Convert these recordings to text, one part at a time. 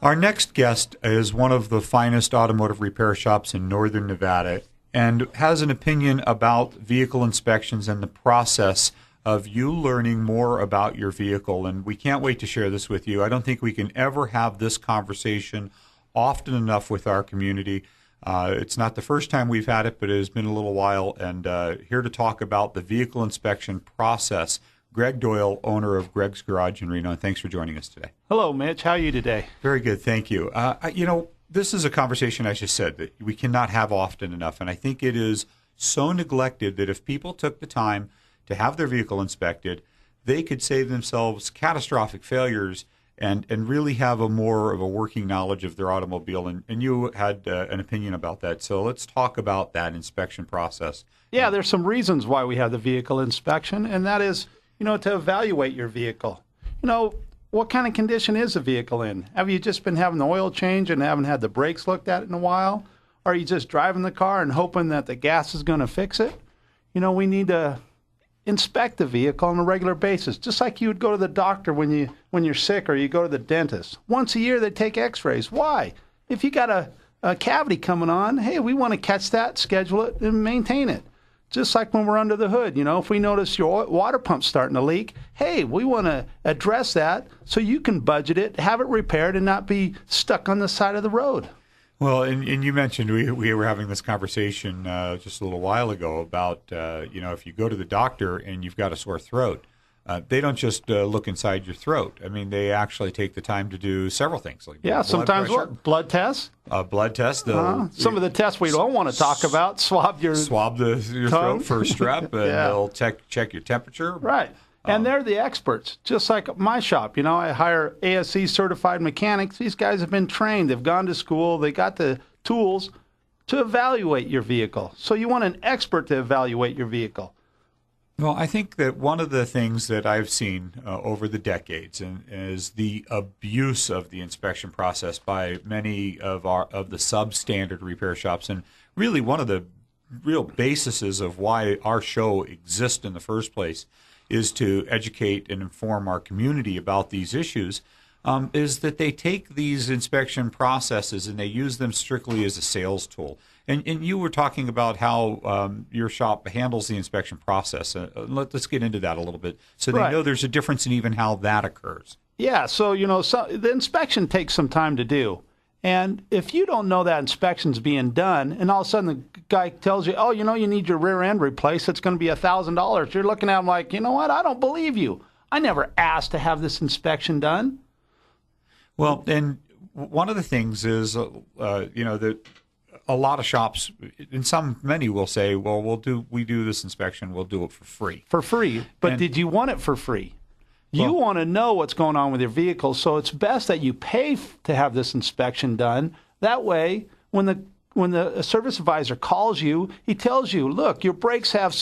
Our next guest is one of the finest automotive repair shops in northern Nevada and has an opinion about vehicle inspections and the process of you learning more about your vehicle. And we can't wait to share this with you. I don't think we can ever have this conversation often enough with our community. It's not the first time we've had it, but it has been a little while. And here to talk about the vehicle inspection process, Greg Doyle, owner of Greg's Garage in Reno. And thanks for joining us today. Hello, Mitch. How are you today? Very good. Thank you. This is a conversation, as you said, that we cannot have often enough. And I think it is so neglected that if people took the time to have their vehicle inspected, they could save themselves catastrophic failures and really have more of a working knowledge of their automobile. And you had an opinion about that. So let's talk about that inspection process. Yeah, there's some reasons why we have the vehicle inspection, and that is, to evaluate your vehicle. What kind of condition is the vehicle in? Have you just been having the oil change and haven't had the brakes looked at in a while? Or are you just driving the car and hoping that the gas is going to fix it? We need to inspect the vehicle on a regular basis, just like you would go to the doctor when you're sick, or you go to the dentist. Once a year, they take x-rays. Why? If you got a cavity coming on, hey, we want to catch that, schedule it, and maintain it. Just like when we're under the hood, if we notice your water pump's starting to leak, hey, we want to address that so you can budget it, have it repaired, and not be stuck on the side of the road. Well, and you mentioned we were having this conversation just a little while ago about, if you go to the doctor and you've got a sore throat, they don't just look inside your throat. I mean, they actually take the time to do several things. Like sometimes blood tests. Blood tests. Some of the tests we don't want to talk about. Swab your throat for strep, and they'll check your temperature. Right. And they're the experts, just like my shop. I hire ASE certified mechanics. These guys have been trained. They've gone to school. They got the tools to evaluate your vehicle. So you want an expert to evaluate your vehicle. Well, I think that one of the things that I've seen over the decades is the abuse of the inspection process by many of the substandard repair shops, and really one of the real bases of why our show exists in the first place is to educate and inform our community about these issues. Is that they take these inspection processes and they use them strictly as a sales tool. And you were talking about how your shop handles the inspection process. Let's get into that a little bit so they know there's a difference in even how that occurs. Yeah, so, the inspection takes some time to do. And if you don't know that inspection's being done, and all of a sudden the guy tells you, you need your rear end replaced, it's going to be $1,000. You're looking at him like, you know what, I don't believe you. I never asked to have this inspection done. Well, and one of the things is, that a lot of shops, and many will say, well, we do this inspection, we'll do it for free. For free. But did you want it for free? You want to know what's going on with your vehicle, so it's best that you pay to have this inspection done. That way, when the service advisor calls you, he tells you, look, your brakes have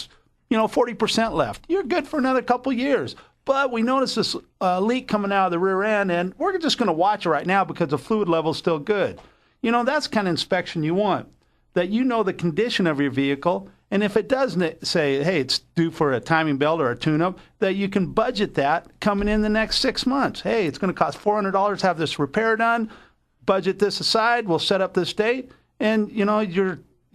40% left. You're good for another couple years. But we noticed this leak coming out of the rear end, and we're just going to watch it right now because the fluid level is still good. That's the kind of inspection you want, that you know the condition of your vehicle, and if it doesn't say, hey, it's due for a timing belt or a tune-up, that you can budget that coming in the next 6 months. Hey, it's going to cost $400 to have this repair done. Budget this aside. We'll set up this date, and you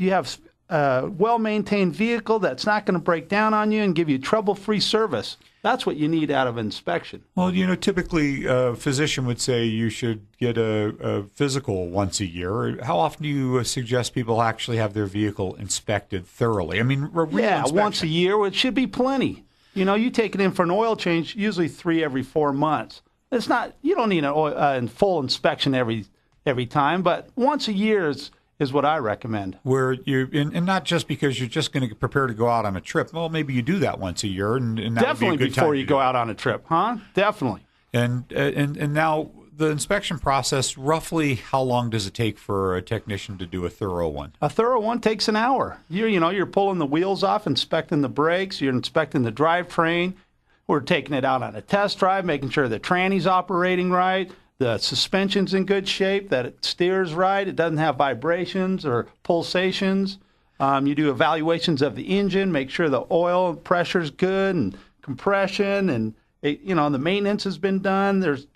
have a well-maintained vehicle that's not going to break down on you and give you trouble-free service. That's what you need out of inspection. Well, typically a physician would say you should get a physical once a year. How often do you suggest people actually have their vehicle inspected thoroughly? I mean, once a year, it should be plenty. You take it in for an oil change, usually 3 every 4 months. It's not, you don't need a full inspection every time, but once a year is what I recommend. Where and not just because you're just going to prepare to go out on a trip. Well, maybe you do that once a year, and that definitely would be a good before time you go out on a trip, huh? Definitely. And now the inspection process. Roughly, how long does it take for a technician to do a thorough one? A thorough one takes an hour. You're pulling the wheels off, inspecting the brakes, you're inspecting the drivetrain. We're taking it out on a test drive, making sure the tranny's operating right. The suspension's in good shape, that it steers right, it doesn't have vibrations or pulsations. You do evaluations of the engine, make sure the oil pressure's good and compression, and the maintenance has been done. There's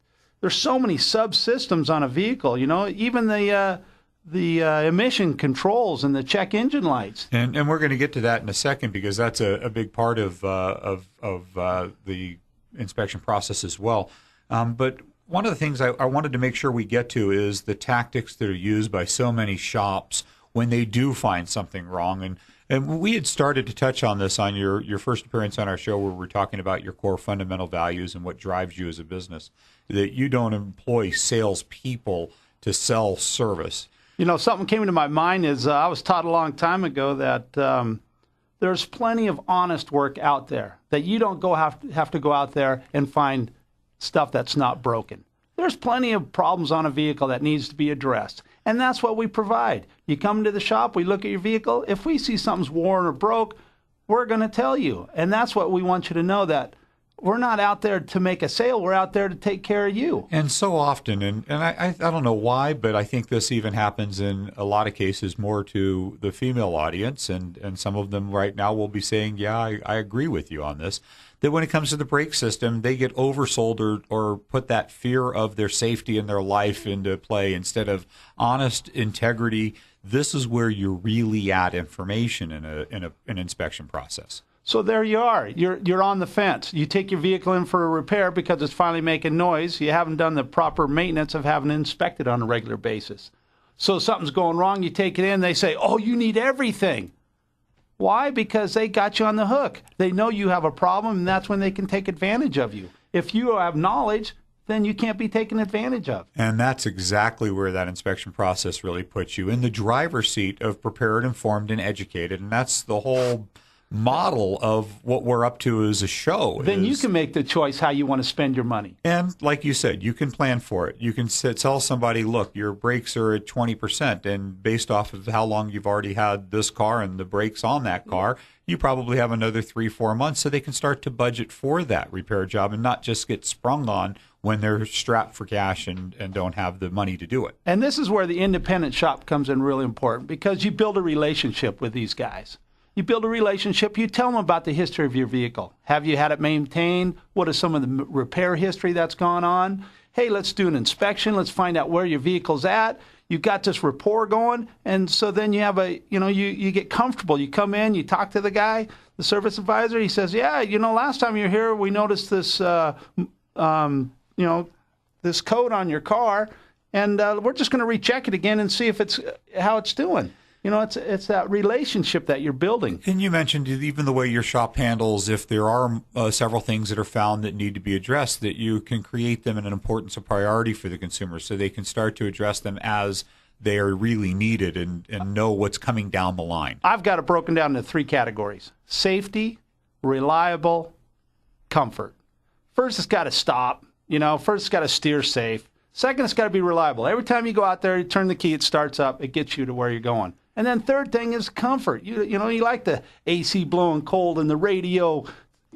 there's so many subsystems on a vehicle, even the emission controls and the check engine lights. And we're going to get to that in a second because that's a big part of the inspection process as well. But one of the things I wanted to make sure we get to is the tactics that are used by so many shops when they do find something wrong. And we had started to touch on this on your first appearance on our show where we're talking about your core fundamental values and what drives you as a business, that you don't employ salespeople to sell service. Something came into my mind is I was taught a long time ago that there's plenty of honest work out there, that you don't have to go out there and find stuff that's not broken. There's plenty of problems on a vehicle that needs to be addressed, and that's what we provide. You come to the shop, we look at your vehicle. If we see something's worn or broke, we're going to tell you, and that's what we want you to know, that we're not out there to make a sale. We're out there to take care of you. And so often, and I don't know why, but I think this even happens in a lot of cases more to the female audience, and some of them right now will be saying, yeah, I agree with you on this, that when it comes to the brake system, they get oversold or put that fear of their safety and their life into play instead of honest integrity. This is where you're really at information in an inspection process. So there you are. You're on the fence. You take your vehicle in for a repair because it's finally making noise. You haven't done the proper maintenance of having it inspected on a regular basis. So something's going wrong. You take it in. They say, oh, you need everything. Why? Because they got you on the hook. They know you have a problem, and that's when they can take advantage of you. If you have knowledge, then you can't be taken advantage of. And that's exactly where that inspection process really puts you in the driver's seat of prepared, informed, and educated. And that's the whole model of what we're up to as a show. Then you can make the choice how you want to spend your money. And like you said, you can plan for it. You can tell somebody, look, your brakes are at 20%, and based off of how long you've already had this car and the brakes on that car, you probably have another 3-4 months, so they can start to budget for that repair job and not just get sprung on when they're strapped for cash and don't have the money to do it. And this is where the independent shop comes in really important, because you build a relationship with these guys. You build a relationship. You tell them about the history of your vehicle. Have you had it maintained? What is some of the repair history that's gone on? Hey, let's do an inspection. Let's find out where your vehicle's at. You've got this rapport going, and so then you have you get comfortable. You come in, you talk to the guy, the service advisor. He says, yeah, last time you were here, we noticed this, this code on your car, and we're just going to recheck it again and see if how it's doing. It's that relationship that you're building. And you mentioned even the way your shop handles, if there are several things that are found that need to be addressed, that you can create them in an importance of priority for the consumer so they can start to address them as they are really needed and know what's coming down the line. I've got it broken down into 3 categories: safety, reliable, comfort. First, it's got to stop. First, it's got to steer safe. Second, it's got to be reliable. Every time you go out there, you turn the key, it starts up, it gets you to where you're going. And then third thing is comfort. You like the AC blowing cold and the radio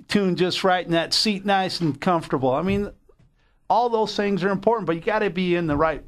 tuned just right and that seat nice and comfortable. I mean, all those things are important, but you got to be in the right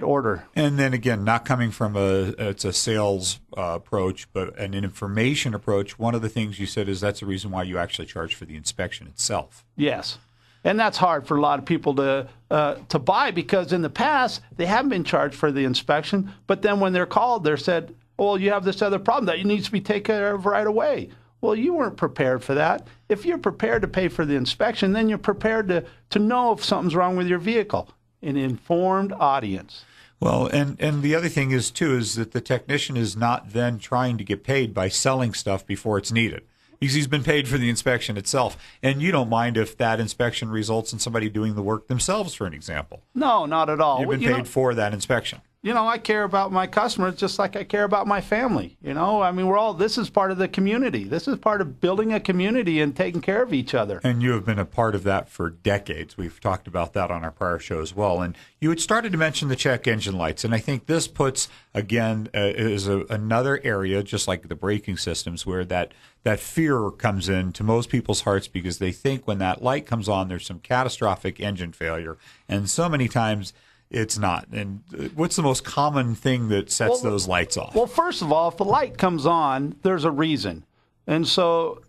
order. And then again, not coming from it's a sales approach, but an information approach. One of the things you said is that's the reason why you actually charge for the inspection itself. Yes. And that's hard for a lot of people to buy, because in the past they haven't been charged for the inspection, but then when they're called, they're said, well, you have this other problem that needs to be taken care of right away. Well, you weren't prepared for that. If you're prepared to pay for the inspection, then you're prepared to know if something's wrong with your vehicle. An informed audience. Well, and the other thing is that the technician is not then trying to get paid by selling stuff before it's needed. Because he's been paid for the inspection itself. And you don't mind if that inspection results in somebody doing the work themselves, for an example. No, not at all. You've been paid for that inspection. I care about my customers just like I care about my family. This is part of the community. This is part of building a community and taking care of each other. And you have been a part of that for decades. We've talked about that on our prior show as well. And you had started to mention the check engine lights. And I think this puts, again, is another area, just like the braking systems, where that fear comes into most people's hearts because they think when that light comes on, there's some catastrophic engine failure. And so many times it's not. And what's the most common thing that sets those lights off? Well, first of all, if the light comes on, there's a reason. And so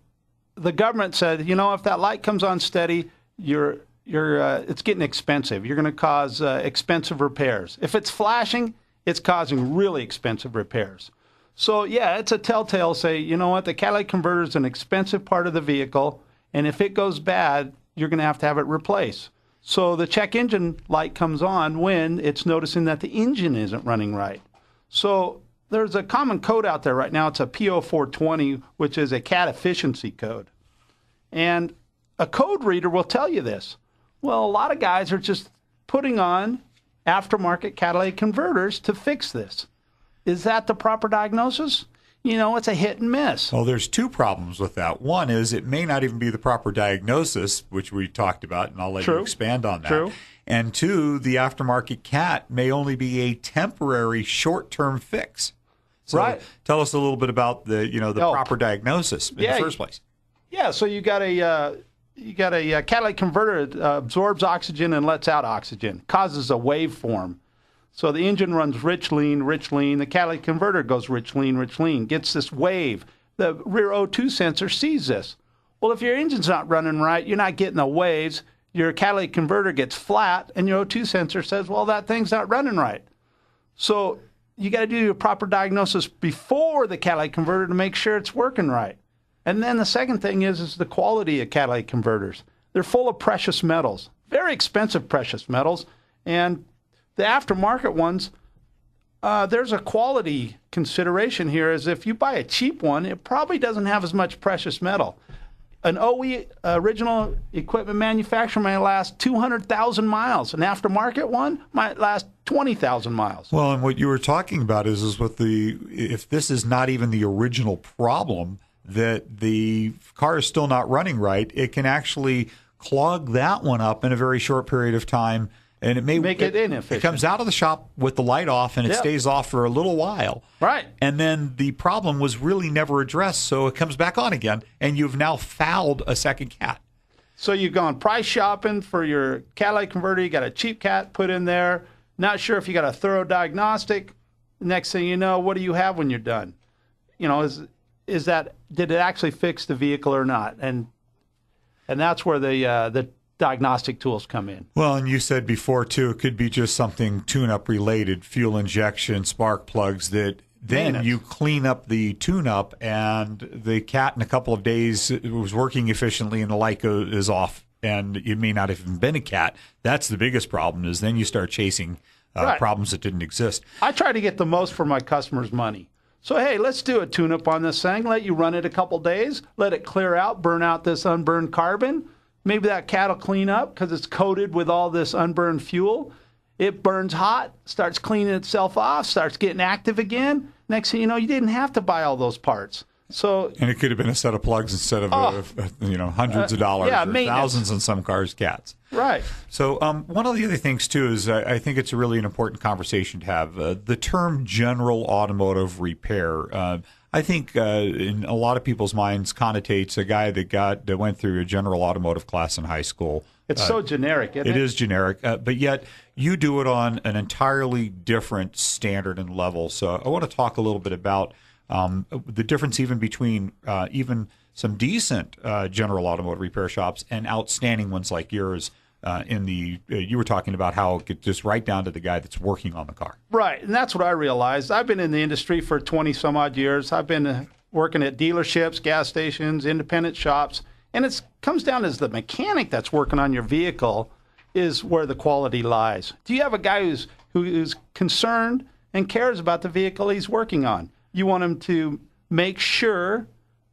the government said, if that light comes on steady, your it's getting expensive. You're going to cause expensive repairs. If it's flashing, it's causing really expensive repairs. So, yeah, it's a telltale. Say, you know what, the catalytic converter is an expensive part of the vehicle, and if it goes bad, you're going to have it replaced. So the check engine light comes on when it's noticing that the engine isn't running right. So there's a common code out there right now. It's a P0420, which is a CAT efficiency code. And a code reader will tell you this. Well, a lot of guys are just putting on aftermarket catalytic converters to fix this. Is that the proper diagnosis? You know, it's a hit and miss. Well, there's two problems with that. One is it may not even be the proper diagnosis, which we talked about, and I'll let you expand on that. True. And two, the aftermarket CAT may only be a temporary short-term fix. So tell us a little bit about the proper diagnosis in the first place. Yeah, so you got a catalytic converter that absorbs oxygen and lets out oxygen, causes a waveform. So the engine runs rich, lean, rich, lean. The catalytic converter goes rich, lean, gets this wave. The rear O2 sensor sees this. Well, if your engine's not running right, you're not getting the waves. Your catalytic converter gets flat, and your O2 sensor says, well, that thing's not running right. So you got to do your proper diagnosis before the catalytic converter to make sure it's working right. And then the second thing is the quality of catalytic converters. They're full of precious metals, very expensive precious metals, and the aftermarket ones, there's a quality consideration here, as if you buy a cheap one, it probably doesn't have as much precious metal. An OE, original equipment manufacturer, might last 200,000 miles. An aftermarket one might last 20,000 miles. Well, and what you were talking about is with if this is not even the original problem, that the car is still not running right, it can actually clog that one up in a very short period of time. And it may make it inefficient. It comes out of the shop with the light off, and it stays off for a little while. Right. And then the problem was really never addressed, so it comes back on again, and you've now fouled a second CAT. So you've gone price shopping for your catalytic converter. You got a cheap CAT put in there. Not sure if you got a thorough diagnostic. Next thing you know, what do you have when you're done? You know, is that, did it actually fix the vehicle or not? And that's where the diagnostic tools come in. Well, and you said before, too, it could be just something tune-up related, fuel injection, spark plugs, that then you clean up the tune-up and the CAT in a couple of days it was working efficiently and the light is off, and it may not have even been a CAT. That's the biggest problem, is then you start chasing problems that didn't exist. I try to get the most for my customers' money. So, hey, let's do a tune-up on this thing. Let you run it a couple days. Let it clear out, burn out this unburned carbon. Maybe that CAT will clean up because it's coated with all this unburned fuel. It burns hot, starts cleaning itself off, starts getting active again. Next thing you know, you didn't have to buy all those parts. And it could have been a set of plugs instead of hundreds of dollars or thousands in some cars, CATs. Right. So one of the other things, too, is I think it's really an important conversation to have. The term general automotive repair, I think in a lot of people's minds connotates a guy that went through a general automotive class in high school. It's so generic, isn't it? It is generic, but yet you do it on an entirely different standard and level. So I want to talk a little bit about the difference even between even some decent general automotive repair shops and outstanding ones like yours. You were talking about how it gets just right down to the guy that's working on the car. Right, and that's what I realized. I've been in the industry for 20 some odd years. I've been working at dealerships, gas stations, independent shops, and it comes down as the mechanic that's working on your vehicle is where the quality lies. Do you have a guy who's concerned and cares about the vehicle he's working on? You want him to make sure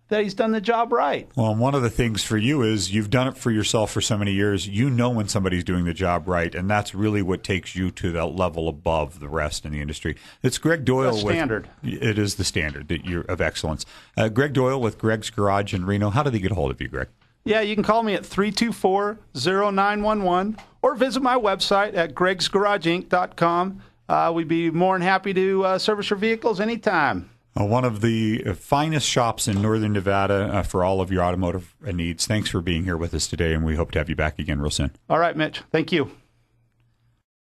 that he's done the job right. Well, and one of the things for you is you've done it for yourself for so many years. You know when somebody's doing the job right, and that's really what takes you to that level above the rest in the industry. It's Greg Doyle. The standard. It is the standard that you're of excellence. Greg Doyle with Greg's Garage in Reno. How do they get a hold of you, Greg? Yeah, you can call me at 324-0911 or visit my website at gregsgarageinc.com. We'd be more than happy to service your vehicles anytime. One of the finest shops in northern Nevada for all of your automotive needs. Thanks for being here with us today, and we hope to have you back again real soon. All right, Mitch. Thank you.